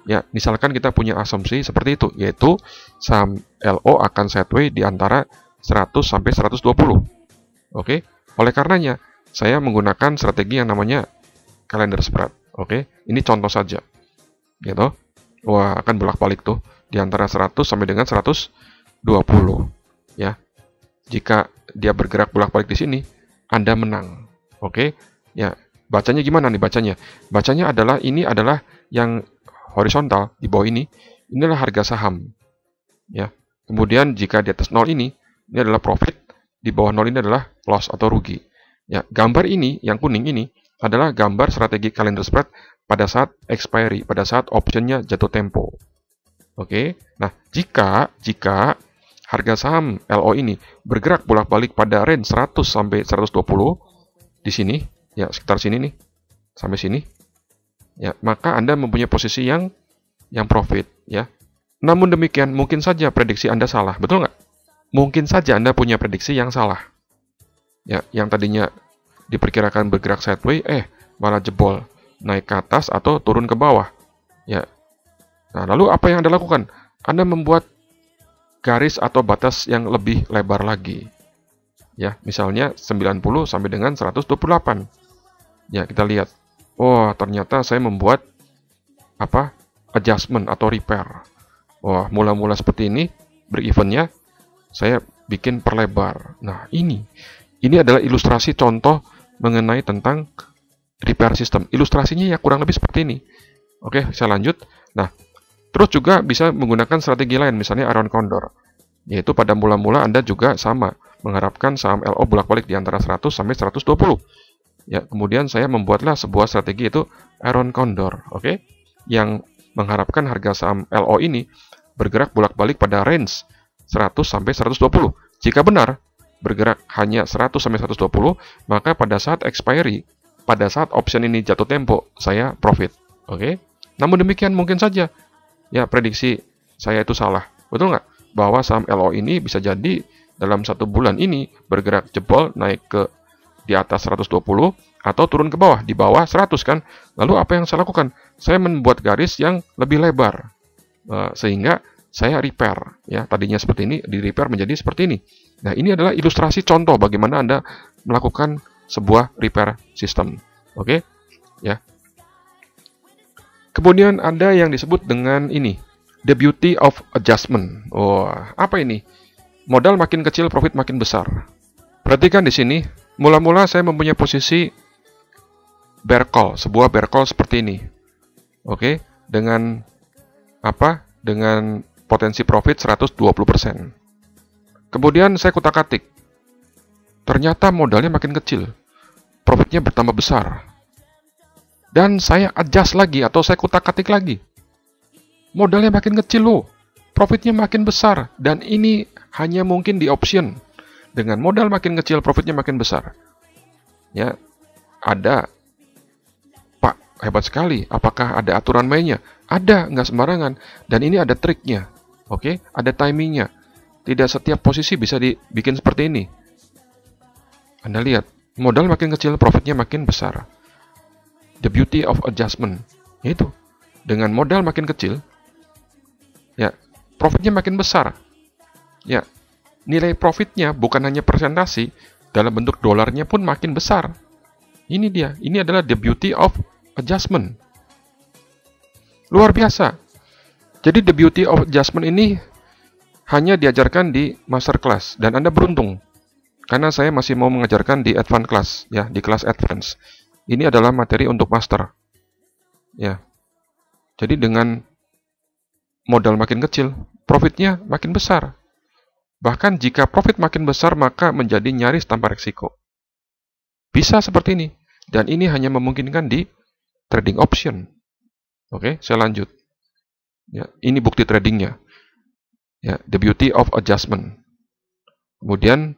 Ya, misalkan kita punya asumsi seperti itu, yaitu saham LO akan sideways di antara 100 sampai 120. Oke. Oleh karenanya, saya menggunakan strategi yang namanya calendar spread. Oke. Ini contoh saja. Gitu. Wah, akan bolak-balik tuh di antara 100 sampai dengan 120. Ya. Jika dia bergerak bolak-balik di sini, Anda menang. Oke. Ya, bacanya gimana nih bacanya? Bacanya adalah ini adalah yang horizontal di bawah ini. Inilah harga saham. Ya. Kemudian jika di atas 0 ini adalah profit, di bawah 0 ini adalah loss atau rugi. Ya, gambar ini yang kuning ini adalah gambar strategi calendar spread pada saat expiry, pada saat optionnya jatuh tempo. Oke. Nah, jika harga saham LO ini bergerak bolak-balik pada range 100 sampai 120 di sini, ya sekitar sini nih, sampai sini, ya maka Anda mempunyai posisi yang profit, ya. Namun demikian, mungkin saja prediksi Anda salah, betul nggak? Mungkin saja Anda punya prediksi yang salah, ya, yang tadinya diperkirakan bergerak sideways, malah jebol, naik ke atas atau turun ke bawah, ya. Nah, lalu apa yang Anda lakukan? Anda membuat garis atau batas yang lebih lebar lagi. Ya, misalnya 90 sampai dengan 128. Ya, kita lihat. Oh, ternyata saya membuat adjustment atau repair. Wah, mula-mula seperti ini, break-evennya saya bikin perlebar. Nah, ini adalah ilustrasi contoh mengenai tentang repair system. Ilustrasinya ya kurang lebih seperti ini. Oke, saya lanjut. Nah, terus juga bisa menggunakan strategi lain, misalnya Iron Condor. Yaitu pada mula-mula Anda juga sama, mengharapkan saham LO bolak-balik di antara 100 sampai 120. Ya, kemudian saya membuatlah sebuah strategi itu Iron Condor, oke? Yang mengharapkan harga saham LO ini bergerak bolak-balik pada range 100 sampai 120. Jika benar bergerak hanya 100 sampai 120, maka pada saat expiry, pada saat option ini jatuh tempo, saya profit, oke? Namun demikian mungkin saja ya prediksi saya itu salah, betul nggak? Bahwa saham LO ini bisa jadi dalam 1 bulan ini bergerak jebol naik ke di atas 120 atau turun ke bawah, di bawah 100 kan. Lalu apa yang saya lakukan? Saya membuat garis yang lebih lebar sehingga saya repair, ya tadinya seperti ini di repair menjadi seperti ini. Nah, ini adalah ilustrasi contoh bagaimana Anda melakukan sebuah repair system, oke? Ya. Kemudian ada yang disebut dengan ini, the beauty of adjustment. Oh, apa ini? Modal makin kecil, profit makin besar. Perhatikan di sini, mula-mula saya mempunyai posisi bear call, sebuah bear call seperti ini. Oke, dengan Dengan potensi profit 120%. Kemudian saya kutak-atik. Ternyata modalnya makin kecil, profitnya bertambah besar. Dan saya adjust lagi atau saya kutak-atik lagi. Modalnya makin kecil loh, profitnya makin besar. Dan ini hanya mungkin di option. Dengan modal makin kecil, profitnya makin besar. Ya, ada. Pak, hebat sekali. Apakah ada aturan mainnya? Ada, nggak sembarangan. Dan ini ada triknya. Oke, ada timingnya. Tidak setiap posisi bisa dibikin seperti ini. Anda lihat, modal makin kecil, profitnya makin besar. The beauty of adjustment, yaitu dengan modal makin kecil, ya profitnya makin besar. Ya, nilai profitnya bukan hanya persentase, dalam bentuk dolarnya pun makin besar. Ini dia, ini adalah the beauty of adjustment. Luar biasa. Jadi the beauty of adjustment ini hanya diajarkan di master class dan Anda beruntung karena saya masih mau mengajarkan di advanced class, ya di kelas advance. Ini adalah materi untuk master. Ya. Jadi dengan modal makin kecil, profitnya makin besar. Bahkan jika profit makin besar, maka menjadi nyaris tanpa risiko. Bisa seperti ini. Dan ini hanya memungkinkan di trading option. Oke, saya lanjut. Ya, ini bukti tradingnya. Ya, the beauty of adjustment. Kemudian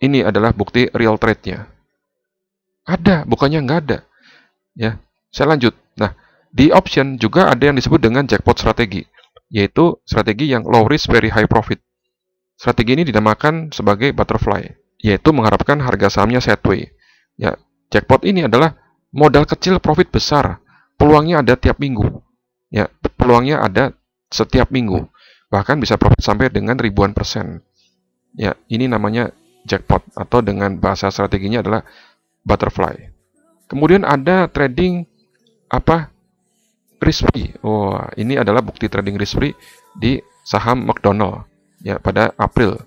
ini adalah bukti real trade-nya. Ada, bukannya nggak ada. Ya, saya lanjut. Nah, di option juga ada yang disebut dengan jackpot strategi, yaitu strategi yang low risk very high profit. Strategi ini dinamakan sebagai butterfly, yaitu mengharapkan harga sahamnya sideways. Ya, jackpot ini adalah modal kecil profit besar. Peluangnya ada tiap minggu. Ya, peluangnya ada setiap minggu. Bahkan bisa profit sampai dengan ribuan %. Ya, ini namanya jackpot, atau dengan bahasa strateginya adalah butterfly. Kemudian ada trading risk free. Ini adalah bukti trading risk free di saham McDonald ya pada April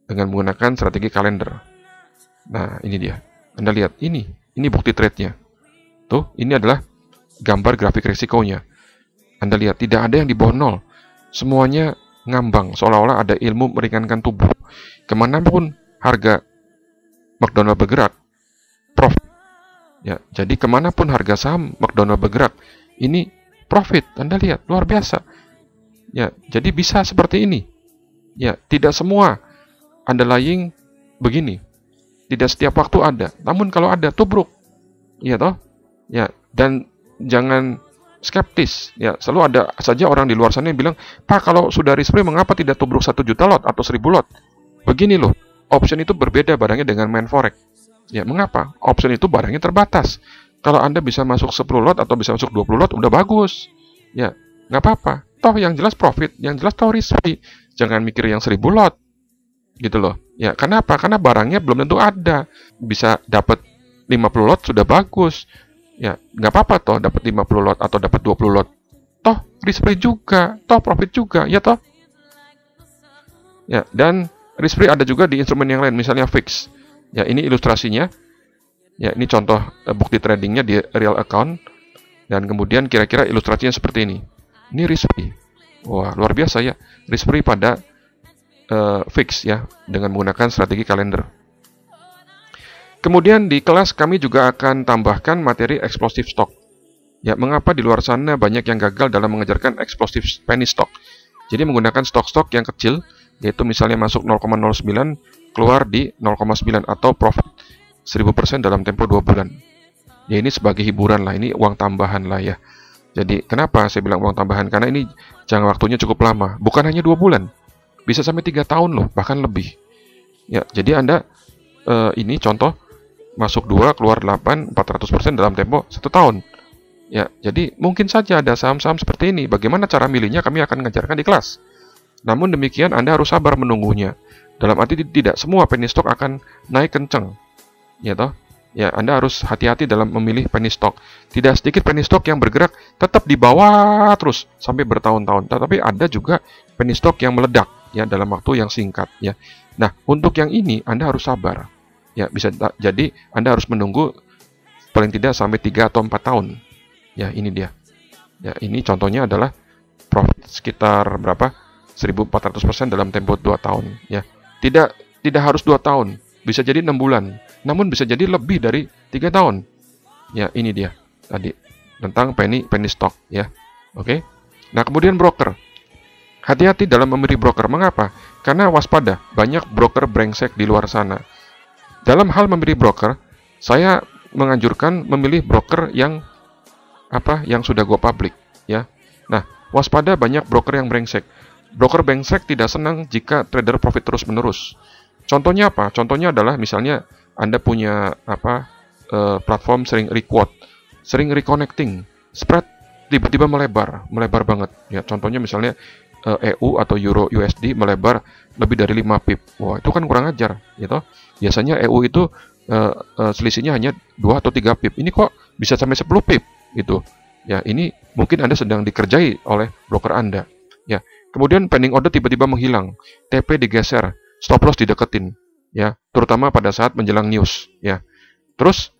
dengan menggunakan strategi kalender. Nah, ini dia. Anda lihat ini bukti trade-nya. Tuh, ini adalah gambar grafik risikonya. Anda lihat tidak ada yang di bawah nol. Semuanya ngambang, seolah-olah ada ilmu meringankan tubuh. Kemanapun harga McDonald bergerak, profit. Ya, jadi kemanapun harga saham McDonald bergerak, ini profit. Anda lihat, luar biasa. Ya, jadi bisa seperti ini. Ya, tidak semua underlying begini. Tidak setiap waktu ada. Namun kalau ada, tubruk. Ya toh? Ya, dan jangan skeptis. Ya, selalu ada saja orang di luar sana yang bilang, "Pak, kalau sudah risk free mengapa tidak tubruk 1 juta lot atau 1000 lot?" Begini loh, option itu berbeda barangnya dengan main forex. Ya, mengapa? Option itu barangnya terbatas. Kalau Anda bisa masuk 10 lot atau bisa masuk 20 lot, udah bagus. Ya, nggak apa-apa. Toh yang jelas profit, yang jelas toh risk free. Jangan mikir yang 1000 lot. Gitu loh. Ya, kenapa? Karena barangnya belum tentu ada. Bisa dapat 50 lot sudah bagus. Ya, nggak apa-apa toh dapat 50 lot atau dapat 20 lot. Toh risk free juga, toh profit juga, ya toh? Ya, dan risk free ada juga di instrumen yang lain, misalnya fix. Ya, ini ilustrasinya. Ya, ini contoh bukti tradingnya di real account. Dan kemudian kira-kira ilustrasinya seperti ini. Ini risk free. Wah, luar biasa ya. Risk free pada fix ya, dengan menggunakan strategi kalender. Kemudian di kelas kami juga akan tambahkan materi explosive stock. Ya, mengapa di luar sana banyak yang gagal dalam mengejarkan explosive penny stock. Jadi menggunakan stok-stok yang kecil, yaitu misalnya masuk 0,09, keluar di 0,9 atau profit 1000% dalam tempo 2 bulan. Ya, ini sebagai hiburan lah, ini uang tambahan lah ya. Jadi kenapa saya bilang uang tambahan? Karena ini jangka waktunya cukup lama, bukan hanya 2 bulan. Bisa sampai 3 tahun loh, bahkan lebih. Ya, jadi Anda ini contoh masuk 2, keluar 8, 400% dalam tempo 1 tahun. Ya, jadi mungkin saja ada saham-saham seperti ini. Bagaimana cara milihnya kami akan mengajarkan di kelas. Namun demikian Anda harus sabar menunggunya. Dalam arti tidak semua penny stock akan naik kencang. Ya toh? Ya, Anda harus hati-hati dalam memilih penny stock. Tidak sedikit penny stock yang bergerak tetap di bawah terus sampai bertahun-tahun. Tetapi ada juga penny stock yang meledak ya dalam waktu yang singkat ya. Nah, untuk yang ini Anda harus sabar. Ya, bisa jadi Anda harus menunggu paling tidak sampai 3 atau 4 tahun. Ya, ini dia. Ya, ini contohnya adalah profit sekitar berapa? 1400% dalam tempo 2 tahun ya. Tidak harus 2 tahun, bisa jadi 6 bulan. Namun bisa jadi lebih dari 3 tahun. Ya, ini dia tadi tentang penny stock ya. Oke. Nah, kemudian broker. Hati-hati dalam memilih broker. Mengapa? Karena waspada, banyak broker brengsek di luar sana. Dalam hal memilih broker, saya menganjurkan memilih broker yang sudah go public ya. Nah, waspada banyak broker yang brengsek. Broker brengsek tidak senang jika trader profit terus-menerus. Contohnya apa? Contohnya adalah misalnya Anda punya platform sering requote, sering reconnecting, spread tiba-tiba melebar banget. Ya, contohnya misalnya EU atau Euro USD melebar lebih dari 5 pip. Wah, itu kan kurang ajar, gitu. Biasanya EU itu selisihnya hanya 2 atau 3 pip. Ini kok bisa sampai 10 pip gitu. Ya, ini mungkin Anda sedang dikerjai oleh broker Anda. Ya. Kemudian pending order tiba-tiba menghilang, TP digeser, stop loss dideketin, ya, terutama pada saat menjelang news, ya. Terus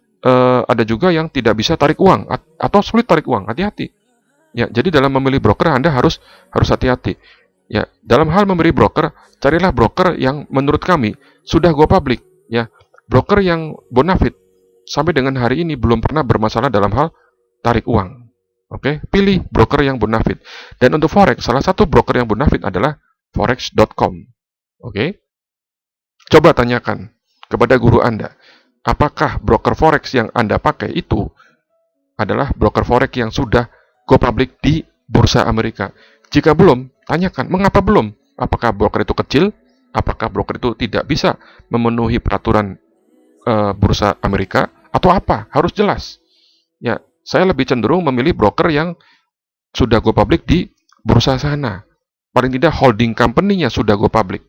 ada juga yang tidak bisa tarik uang atau sulit tarik uang, hati-hati. Ya, jadi dalam memilih broker Anda harus hati-hati. Ya, dalam hal memilih broker, carilah broker yang menurut kami sudah go public, ya. Broker yang bonafit sampai dengan hari ini belum pernah bermasalah dalam hal tarik uang. Oke, pilih broker yang bonafit. Dan untuk forex, salah satu broker yang bonafit adalah forex.com. Oke. Coba tanyakan kepada guru Anda, apakah broker forex yang Anda pakai itu adalah broker forex yang sudah go public di Bursa Amerika? Jika belum, tanyakan, mengapa belum? Apakah broker itu kecil? Apakah broker itu tidak bisa memenuhi peraturan Bursa Amerika? Atau apa? Harus jelas. Ya, saya lebih cenderung memilih broker yang sudah go public di bursa sana. Paling tidak holding company-nya sudah go public.